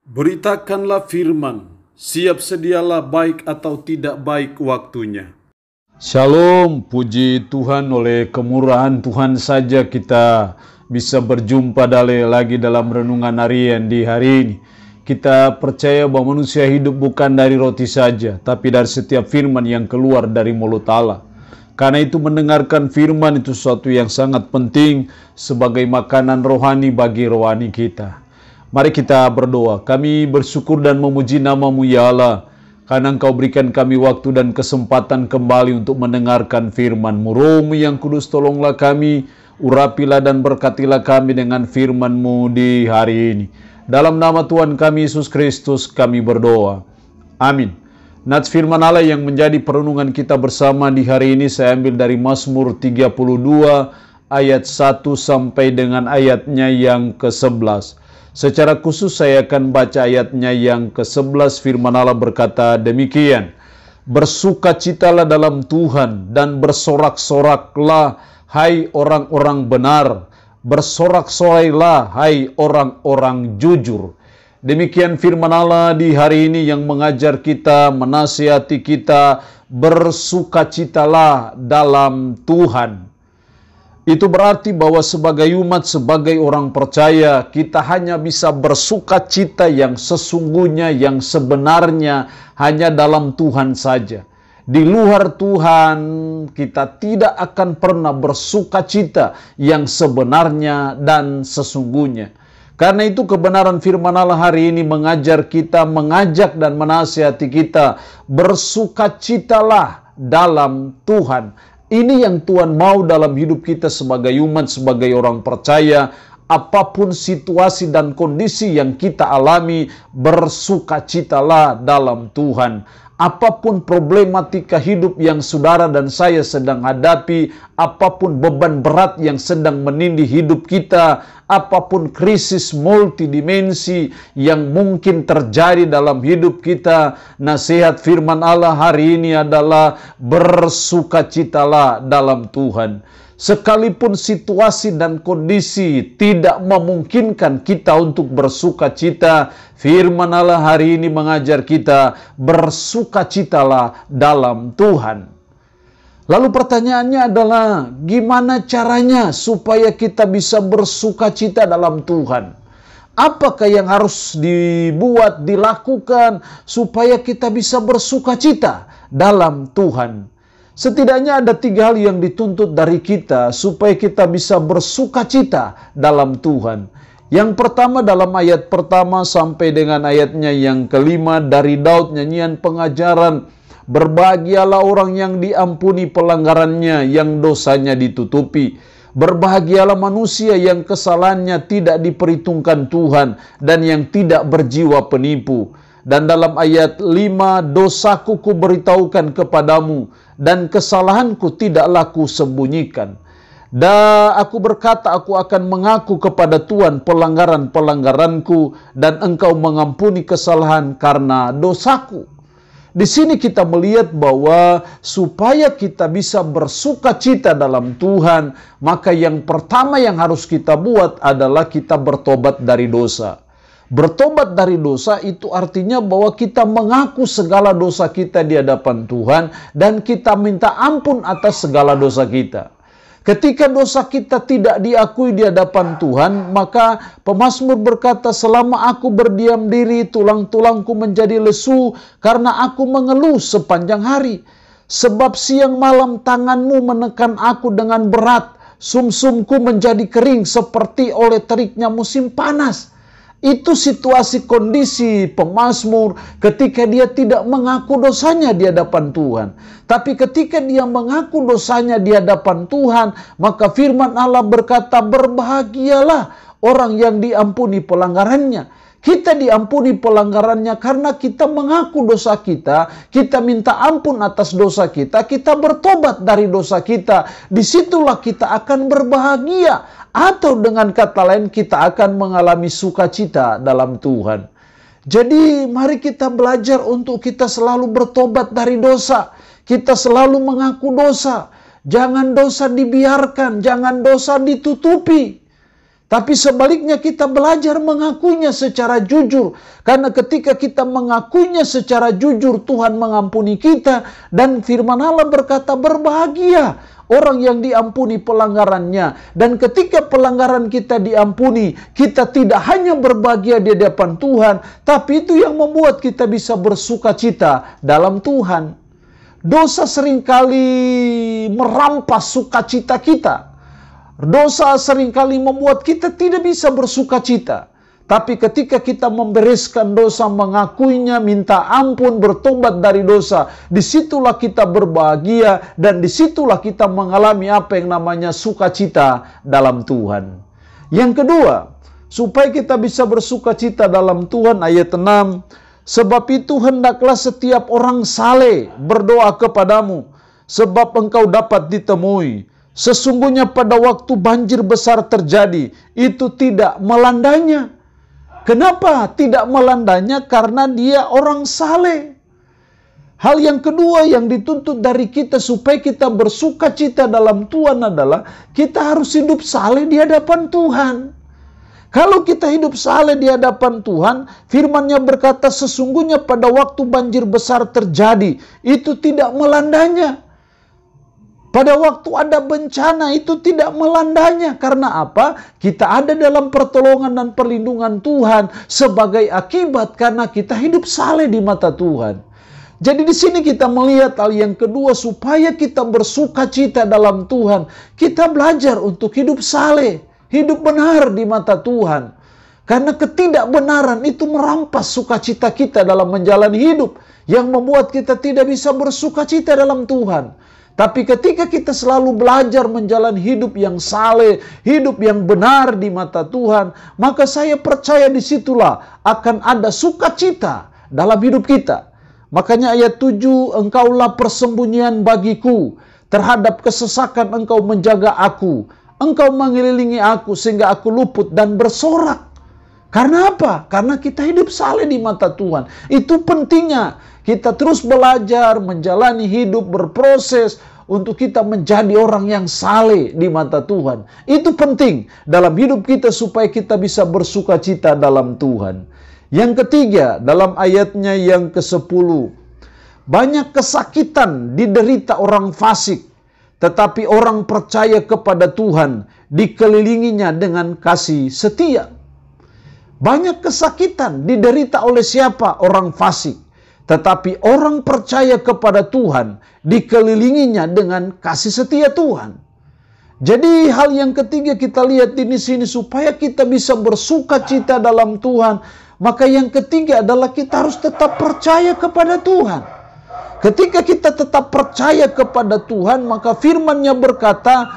Beritakanlah firman, siap sedialah baik atau tidak baik waktunya. Shalom, puji Tuhan, oleh kemurahan Tuhan saja kita bisa berjumpa lagi dalam renungan harian di hari ini. Kita percaya bahwa manusia hidup bukan dari roti saja, tapi dari setiap firman yang keluar dari mulut Allah. Karena itu mendengarkan firman itu sesuatu yang sangat penting sebagai makanan rohani bagi rohani kita. Mari kita berdoa. Kami bersyukur dan memuji nama-Mu ya Allah, karena Engkau berikan kami waktu dan kesempatan kembali untuk mendengarkan firman-Mu. Roh-Mu yang kudus, tolonglah kami, urapilah dan berkatilah kami dengan firman-Mu di hari ini. Dalam nama Tuhan kami Yesus Kristus kami berdoa. Amin. Nats firman Allah yang menjadi perenungan kita bersama di hari ini saya ambil dari Mazmur 32 ayat 1 sampai dengan ayatnya yang ke-11. Secara khusus saya akan baca ayatnya yang ke-11. Firman Allah berkata demikian. Bersukacitalah dalam Tuhan dan bersorak-soraklah hai orang-orang benar. Bersorak-sorailah hai orang-orang jujur. Demikian firman Allah di hari ini yang mengajar kita, menasihati kita, bersukacitalah dalam Tuhan. Itu berarti bahwa sebagai umat, sebagai orang percaya, kita hanya bisa bersukacita yang sesungguhnya, yang sebenarnya hanya dalam Tuhan saja. Di luar Tuhan, kita tidak akan pernah bersukacita yang sebenarnya dan sesungguhnya. Karena itu kebenaran firman Allah hari ini mengajar kita, mengajak dan menasihati kita, bersukacitalah dalam Tuhan. Ini yang Tuhan mau dalam hidup kita sebagai umat, sebagai orang percaya. Apapun situasi dan kondisi yang kita alami, bersukacitalah dalam Tuhan. Apapun problematika hidup yang saudara dan saya sedang hadapi, apapun beban berat yang sedang menindih hidup kita, apapun krisis multidimensi yang mungkin terjadi dalam hidup kita, nasihat firman Allah hari ini adalah bersukacitalah dalam Tuhan. Sekalipun situasi dan kondisi tidak memungkinkan kita untuk bersukacita, firman Allah hari ini mengajar kita bersukacitalah dalam Tuhan. Lalu pertanyaannya adalah gimana caranya supaya kita bisa bersukacita dalam Tuhan? Apakah yang harus dibuat, dilakukan supaya kita bisa bersukacita dalam Tuhan? Setidaknya ada 3 hal yang dituntut dari kita supaya kita bisa bersukacita dalam Tuhan. Yang pertama dalam ayat pertama sampai dengan ayatnya yang kelima dari Daud, nyanyian pengajaran. Berbahagialah orang yang diampuni pelanggarannya, yang dosanya ditutupi. Berbahagialah manusia yang kesalahannya tidak diperhitungkan Tuhan dan yang tidak berjiwa penipu. Dan dalam ayat 5, dosaku ku beritahukan kepadamu dan kesalahanku tidaklah ku sembunyikan. Dan aku berkata, aku akan mengaku kepada Tuhan pelanggaran-pelanggaranku dan engkau mengampuni kesalahan karena dosaku. Di sini kita melihat bahwa supaya kita bisa bersukacita dalam Tuhan, maka yang pertama yang harus kita buat adalah kita bertobat dari dosa. Bertobat dari dosa itu artinya bahwa kita mengaku segala dosa kita di hadapan Tuhan dan kita minta ampun atas segala dosa kita. Ketika dosa kita tidak diakui di hadapan Tuhan, maka pemazmur berkata, selama aku berdiam diri, tulang-tulangku menjadi lesu karena aku mengeluh sepanjang hari. Sebab siang malam tanganmu menekan aku dengan berat, sumsumku menjadi kering seperti oleh teriknya musim panas. Itu situasi kondisi pemazmur ketika dia tidak mengaku dosanya di hadapan Tuhan. Tapi ketika dia mengaku dosanya di hadapan Tuhan, maka firman Allah berkata, berbahagialah orang yang diampuni pelanggarannya. Kita diampuni pelanggarannya karena kita mengaku dosa kita, kita minta ampun atas dosa kita bertobat dari dosa kita. Disitulah kita akan berbahagia. Atau dengan kata lain kita akan mengalami sukacita dalam Tuhan. Jadi mari kita belajar untuk kita selalu bertobat dari dosa. Kita selalu mengaku dosa. Jangan dosa dibiarkan, jangan dosa ditutupi. Tapi sebaliknya kita belajar mengakuinya secara jujur. Karena ketika kita mengakuinya secara jujur, Tuhan mengampuni kita. Dan firman Allah berkata, berbahagia orang yang diampuni pelanggarannya. Dan ketika pelanggaran kita diampuni, kita tidak hanya berbahagia di hadapan Tuhan, tapi itu yang membuat kita bisa bersukacita dalam Tuhan. Dosa seringkali merampas sukacita kita. Dosa seringkali membuat kita tidak bisa bersukacita. Tapi ketika kita membereskan dosa, mengakuinya, minta ampun, bertobat dari dosa, disitulah kita berbahagia dan disitulah kita mengalami apa yang namanya sukacita dalam Tuhan. Yang kedua, supaya kita bisa bersukacita dalam Tuhan, ayat 6, sebab itu hendaklah setiap orang saleh berdoa kepadamu, sebab engkau dapat ditemui. Sesungguhnya pada waktu banjir besar terjadi, itu tidak melandanya. Kenapa tidak melandanya? Karena dia orang saleh. Hal yang kedua yang dituntut dari kita supaya kita bersukacita dalam Tuhan adalah kita harus hidup saleh di hadapan Tuhan. Kalau kita hidup saleh di hadapan Tuhan, firman-Nya berkata sesungguhnya pada waktu banjir besar terjadi, itu tidak melandanya. Pada waktu ada bencana itu tidak melandanya. Karena apa? Kita ada dalam pertolongan dan perlindungan Tuhan sebagai akibat karena kita hidup saleh di mata Tuhan. Jadi di sini kita melihat hal yang kedua supaya kita bersukacita dalam Tuhan. Kita belajar untuk hidup saleh, hidup benar di mata Tuhan. Karena ketidakbenaran itu merampas sukacita kita dalam menjalani hidup yang membuat kita tidak bisa bersukacita dalam Tuhan. Tapi ketika kita selalu belajar menjalani hidup yang saleh, hidup yang benar di mata Tuhan, maka saya percaya disitulah akan ada sukacita dalam hidup kita. Makanya ayat 7, engkaulah persembunyian bagiku, terhadap kesesakan engkau menjaga aku, engkau mengelilingi aku sehingga aku luput dan bersorak. Karena apa? Karena kita hidup saleh di mata Tuhan. Itu pentingnya. Kita terus belajar, menjalani hidup, berproses untuk kita menjadi orang yang saleh di mata Tuhan. Itu penting dalam hidup kita supaya kita bisa bersukacita dalam Tuhan. Yang ketiga, dalam ayatnya yang ke-10. Banyak kesakitan diderita orang fasik, tetapi orang percaya kepada Tuhan dikelilinginya dengan kasih setia. Banyak kesakitan diderita oleh siapa? Orang fasik. Tetapi orang percaya kepada Tuhan dikelilinginya dengan kasih setia Tuhan. Jadi hal yang ketiga kita lihat di sini supaya kita bisa bersukacita dalam Tuhan. Maka yang ketiga adalah kita harus tetap percaya kepada Tuhan. Ketika kita tetap percaya kepada Tuhan, maka firman-Nya berkata,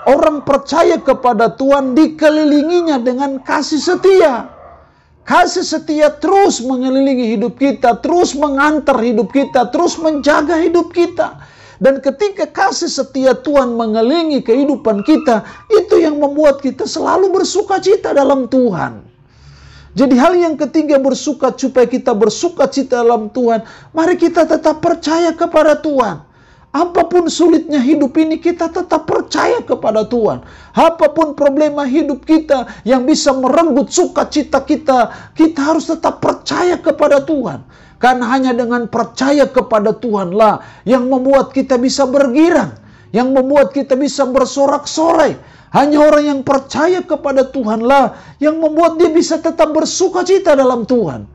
orang percaya kepada Tuhan dikelilinginya dengan kasih setia. Kasih setia terus mengelilingi hidup kita, terus mengantar hidup kita, terus menjaga hidup kita. Dan ketika kasih setia Tuhan mengelilingi kehidupan kita, itu yang membuat kita selalu bersukacita dalam Tuhan. Jadi hal yang ketiga supaya kita bersukacita dalam Tuhan, mari kita tetap percaya kepada Tuhan. Apapun sulitnya hidup ini, kita tetap percaya kepada Tuhan. Apapun problema hidup kita yang bisa merenggut sukacita kita, kita harus tetap percaya kepada Tuhan. Karena hanya dengan percaya kepada Tuhanlah yang membuat kita bisa bergirang, yang membuat kita bisa bersorak-sorai. Hanya orang yang percaya kepada Tuhanlah yang membuat dia bisa tetap bersukacita dalam Tuhan.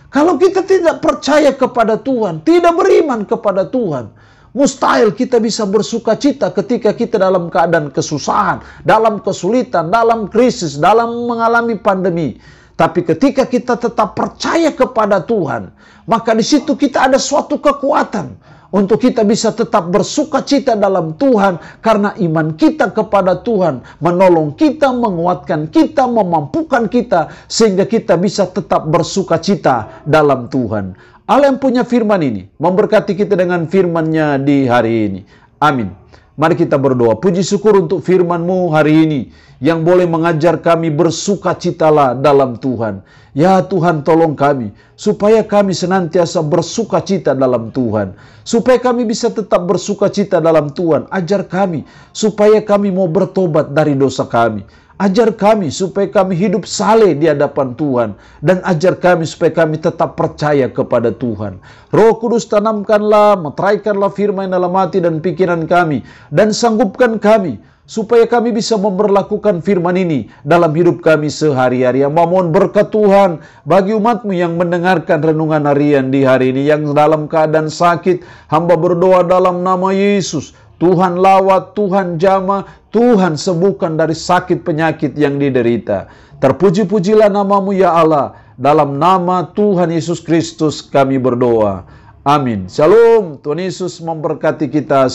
Kalau kita tidak percaya kepada Tuhan, tidak beriman kepada Tuhan, mustahil kita bisa bersukacita ketika kita dalam keadaan kesusahan, dalam kesulitan, dalam krisis, dalam mengalami pandemi. Tapi ketika kita tetap percaya kepada Tuhan, maka di situ kita ada suatu kekuatan untuk kita bisa tetap bersukacita dalam Tuhan. Karena iman kita kepada Tuhan menolong kita, menguatkan kita, memampukan kita, sehingga kita bisa tetap bersukacita dalam Tuhan. Allah yang punya firman ini memberkati kita dengan firman-Nya di hari ini. Amin. Mari kita berdoa. Puji syukur untuk firman-Mu hari ini yang boleh mengajar kami bersukacitalah dalam Tuhan. Ya Tuhan, tolong kami supaya kami senantiasa bersukacita dalam Tuhan. Supaya kami bisa tetap bersukacita dalam Tuhan. Ajar kami supaya kami mau bertobat dari dosa kami. Ajar kami supaya kami hidup saleh di hadapan Tuhan. Dan ajar kami supaya kami tetap percaya kepada Tuhan. Roh Kudus, tanamkanlah, meteraikanlah firman dalam hati dan pikiran kami. Dan sanggupkan kami supaya kami bisa memperlakukan firman ini dalam hidup kami sehari-hari. Yang mohon berkat Tuhan bagi umat-Mu yang mendengarkan renungan harian di hari ini, yang dalam keadaan sakit, hamba berdoa dalam nama Yesus. Tuhan lawat, Tuhan jamah, Tuhan sembuhkan dari sakit penyakit yang diderita. Terpuji-pujilah nama-Mu ya Allah. Dalam nama Tuhan Yesus Kristus kami berdoa. Amin. Shalom. Tuhan Yesus memberkati kita.